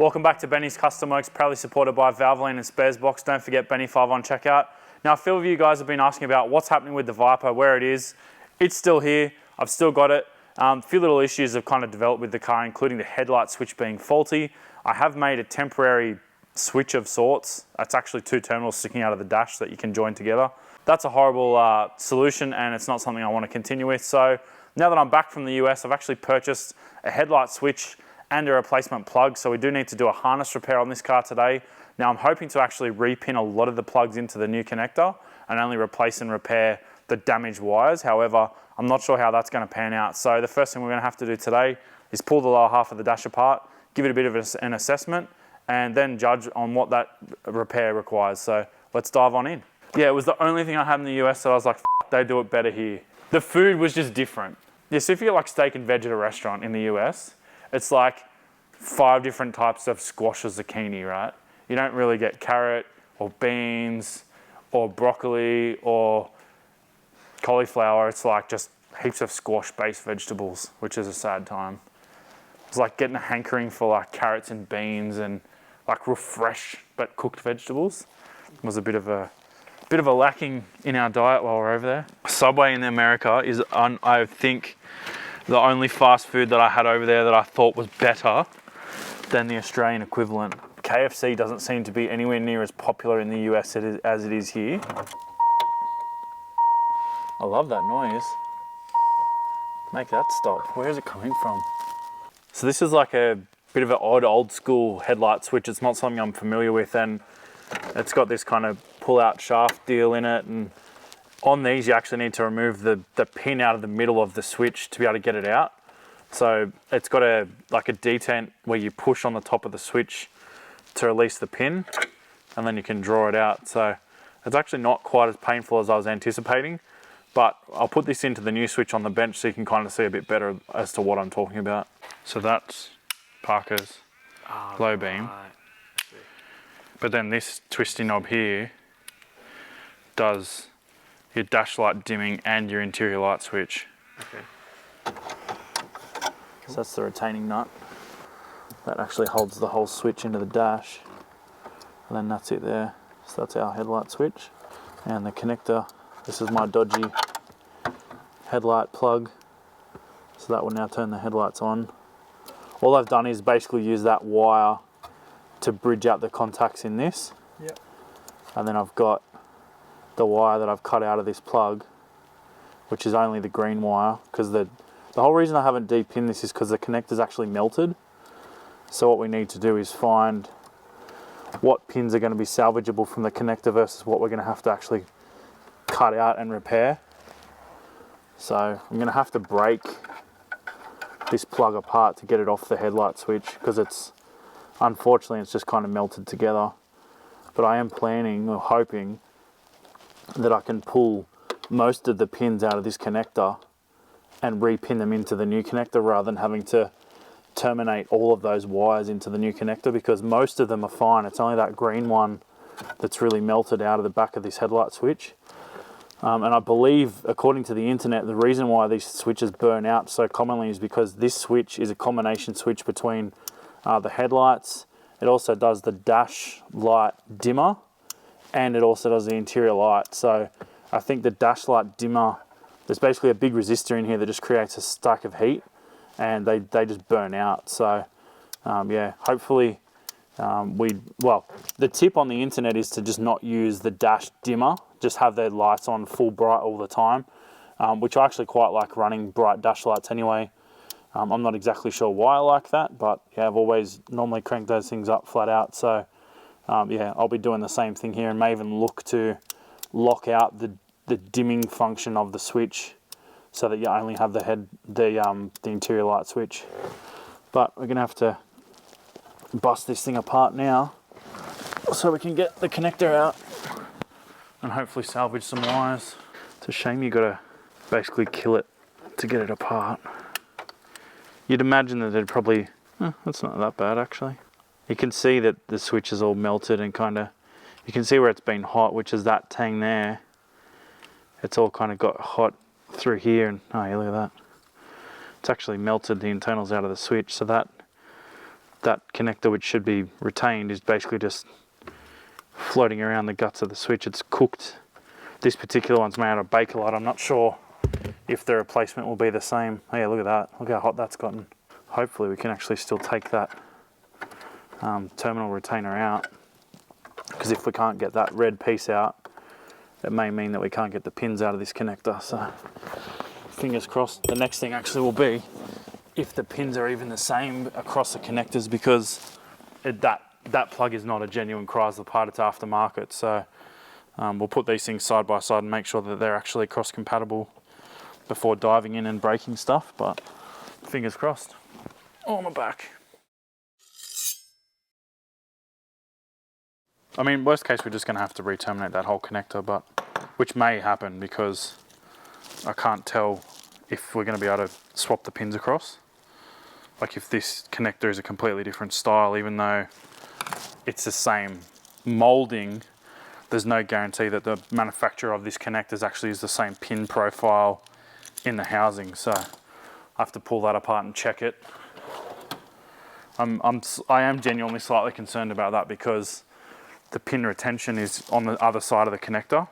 Welcome back to Benny's Custom Works, proudly supported by Valvoline and Sparesbox. Don't forget Benny5 on checkout. Now, a few of you guys have been asking about what's happening with the Viper, where it is. It's still here. I've still got it. A few little issues have kind of developed with the car, including the headlight switch being faulty. I have made a temporary switch of sorts. It's actually two terminals sticking out of the dash that you can join together. That's a horrible solution, and it's not something I want to continue with. So now that I'm back from the US, I've actually purchased a headlight switch and a replacement plug. So we do need to do a harness repair on this car today. Now I'm hoping to actually repin a lot of the plugs into the new connector and only replace and repair the damaged wires. However, I'm not sure how that's going to pan out. So the first thing we're going to have to do today is pull the lower half of the dash apart, give it a bit of an assessment, and then judge on what that repair requires. So let's dive on in. Yeah, it was the only thing I had in the US that I was like, they do it better here. The food was just different. Yeah, so if you get like steak and veg at a restaurant in the US, it's like 5 different types of squash or zucchini, right? You don't really get carrot or beans or broccoli or cauliflower. It's like just heaps of squash-based vegetables, which is a sad time. It's like getting a hankering for like carrots and beans and like real fresh but cooked vegetables. It was a bit of a lacking in our diet while we're over there. Subway in America is, I think, the only fast food that I had over there that I thought was better than the Australian equivalent. KFC doesn't seem to be anywhere near as popular in the US as it is here. I love that noise. Make that stop. Where is it coming from? So this is like a bit of an old school headlight switch. It's not something I'm familiar with, and it's got this kind of pull out shaft deal in it, and on these you actually need to remove the pin out of the middle of the switch to be able to get it out. So it's got a detent where you push on the top of the switch to release the pin, and then you can draw it out. So it's actually not quite as painful as I was anticipating, but I'll put this into the new switch on the bench so you can kind of see a bit better as to what I'm talking about. So that's Parker's low beam. But then this twisty knob here does your dash light dimming and your interior light switch. Okay. So that's the retaining nut. That actually holds the whole switch into the dash. And then that's it there. So that's our headlight switch. And the connector, this is my dodgy headlight plug. So that will now turn the headlights on. All I've done is basically use that wire to bridge out the contacts in this. Yep. And then I've got the wire that I've cut out of this plug, which is only the green wire, because the whole reason I haven't depinned this is because the connector's actually melted. So what we need to do is find what pins are going to be salvageable from the connector versus what we're going to have to actually cut out and repair. So I'm going to have to break this plug apart to get it off the headlight switch, because unfortunately it's just kind of melted together. But I am planning or hoping that I can pull most of the pins out of this connector and repin them into the new connector rather than having to terminate all of those wires into the new connector, because most of them are fine. It's only that green one that's really melted out of the back of this headlight switch. And I believe, according to the internet, the reason why these switches burn out so commonly is because this switch is a combination switch between the headlights. It also does the dash light dimmer, and it also does the interior light. So I think the dash light dimmer, there's basically a big resistor in here that just creates a stack of heat, and they just burn out. So yeah, hopefully the tip on the internet is to just not use the dash dimmer, just have their lights on full bright all the time, which I actually quite like running bright dash lights anyway. I'm not exactly sure why I like that, but yeah, I've always normally cranked those things up flat out. So yeah, I'll be doing the same thing here, and may even look to lock out the dimming function of the switch so that you only have the interior light switch. But we're gonna have to bust this thing apart now so we can get the connector out and hopefully salvage some wires. It's a shame you gotta basically kill it to get it apart. You'd imagine that it'd probably, that's not that bad actually. You can see that the switch is all melted and you can see where it's been hot, which is that tang there. It's all kind of got hot through here, and oh yeah, look at that. It's actually melted the internals out of the switch, so that that connector, which should be retained, is basically just floating around the guts of the switch. It's cooked. This particular one's made out of Bakelite. I'm not sure if the replacement will be the same. Oh yeah, look at that. Look how hot that's gotten. Hopefully we can actually still take that terminal retainer out, because if we can't get that red piece out, it may mean that we can't get the pins out of this connector. So fingers crossed. The next thing actually will be if the pins are even the same across the connectors, because that plug is not a genuine Chrysler part, it's aftermarket. So we'll put these things side by side and make sure that they're actually cross compatible before diving in and breaking stuff, but fingers crossed. On my back. I mean, worst case, we're just going to have to re-terminate that whole connector, but which may happen because I can't tell if we're going to be able to swap the pins across. Like if this connector is a completely different style, even though it's the same molding, there's no guarantee that the manufacturer of this connector actually is the same pin profile in the housing. So I have to pull that apart and check it. I am genuinely slightly concerned about that because the pin retention is on the other side of the connector.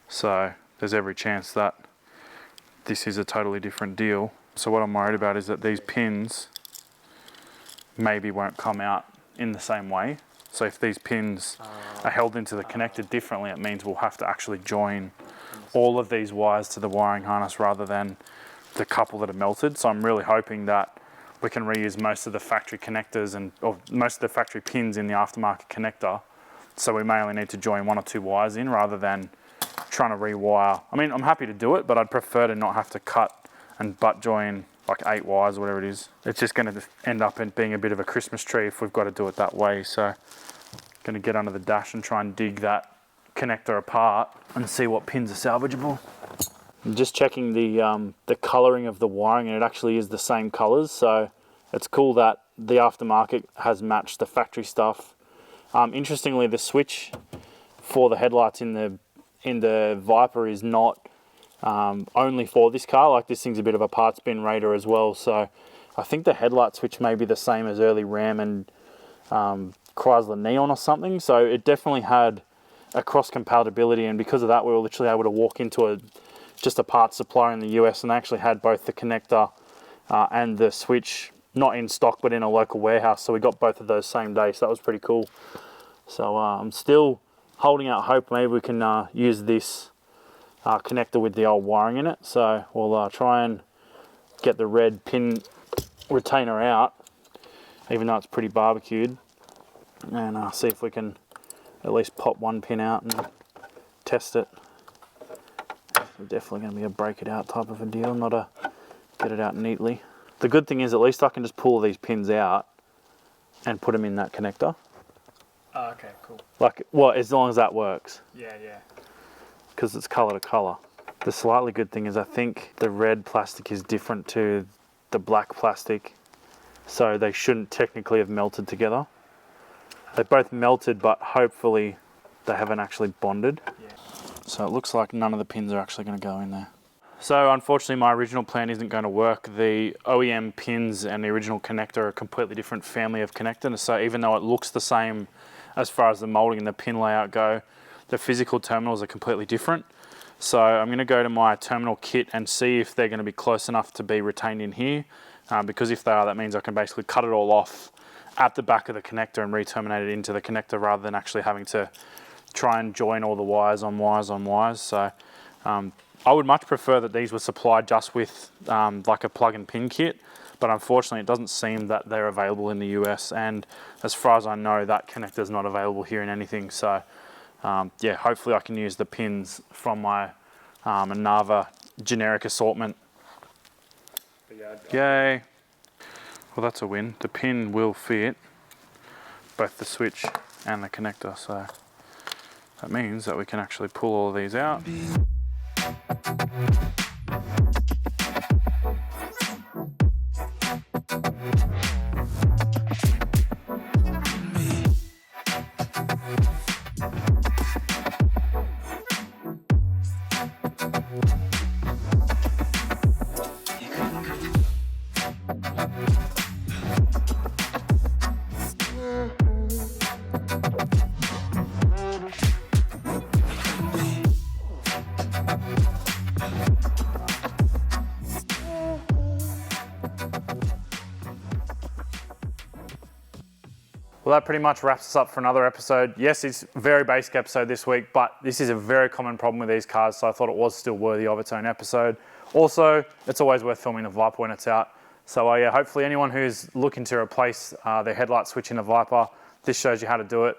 So there's every chance that this is a totally different deal. So what I'm worried about is that these pins maybe won't come out in the same way. So if these pins are held into the connector differently, it means we'll have to actually join all of these wires to the wiring harness rather than the couple that are melted. So I'm really hoping that we can reuse most of the factory connectors or most of the factory pins in the aftermarket connector. So we may only need to join 1 or 2 wires in rather than trying to rewire. I mean, I'm happy to do it, but I'd prefer to not have to cut and butt join like 8 wires or whatever it is. It's just going to end up in being a bit of a Christmas tree if we've got to do it that way. So going to get under the dash and try and dig that connector apart and see what pins are salvageable. I'm just checking the colouring of the wiring, and it actually is the same colours, so it's cool that the aftermarket has matched the factory stuff. Interestingly, the switch for the headlights in the Viper is not only for this car. Like, this thing's a bit of a parts bin raider as well, so I think the headlight switch may be the same as early Ram and Chrysler Neon or something, so it definitely had a cross compatibility, and because of that we were literally able to walk into just a parts supplier in the US, and they actually had both the connector and the switch not in stock but in a local warehouse, so we got both of those same day, so that was pretty cool. So I'm still holding out hope maybe we can use this connector with the old wiring in it, so we'll try and get the red pin retainer out, even though it's pretty barbecued, and see if we can at least pop one pin out and test it. Definitely going to be a break it out type of a deal, not a get it out neatly. The good thing is at least I can just pull these pins out and put them in that connector. Oh, okay, cool. Like, well, as long as that works. Yeah, yeah. Because it's colour to colour. The slightly good thing is I think the red plastic is different to the black plastic, so they shouldn't technically have melted together. They both melted, but hopefully they haven't actually bonded. Yeah. So it looks like none of the pins are actually going to go in there. So unfortunately my original plan isn't going to work. The OEM pins and the original connector are a completely different family of connector. So even though it looks the same as far as the molding and the pin layout go, the physical terminals are completely different. So I'm going to go to my terminal kit and see if they're going to be close enough to be retained in here. Because if they are, that means I can basically cut it all off at the back of the connector and re-terminate it into the connector rather than actually having to try and join all the wires on wires on wires. So I would much prefer that these were supplied just with like a plug and pin kit, but unfortunately it doesn't seem that they're available in the US, and as far as I know that connector is not available here in anything. So yeah, hopefully I can use the pins from my Nava generic assortment. Yay. Well, that's a win. The pin will fit both the switch and the connector, so that means that we can actually pull all of these out. Well, that pretty much wraps us up for another episode. Yes, it's a very basic episode this week, but this is a very common problem with these cars, so I thought it was still worthy of its own episode. Also, it's always worth filming the Viper when it's out. So yeah, hopefully anyone who's looking to replace their headlight switch in the Viper, this shows you how to do it.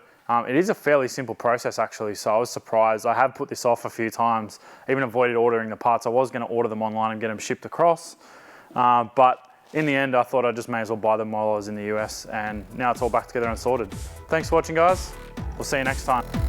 It is a fairly simple process actually, so I was surprised. I have put this off a few times, even avoided ordering the parts. I was going to order them online and get them shipped across, but in the end, I thought I just may as well buy them while I was in the US, and now it's all back together and sorted. Thanks for watching, guys. We'll see you next time.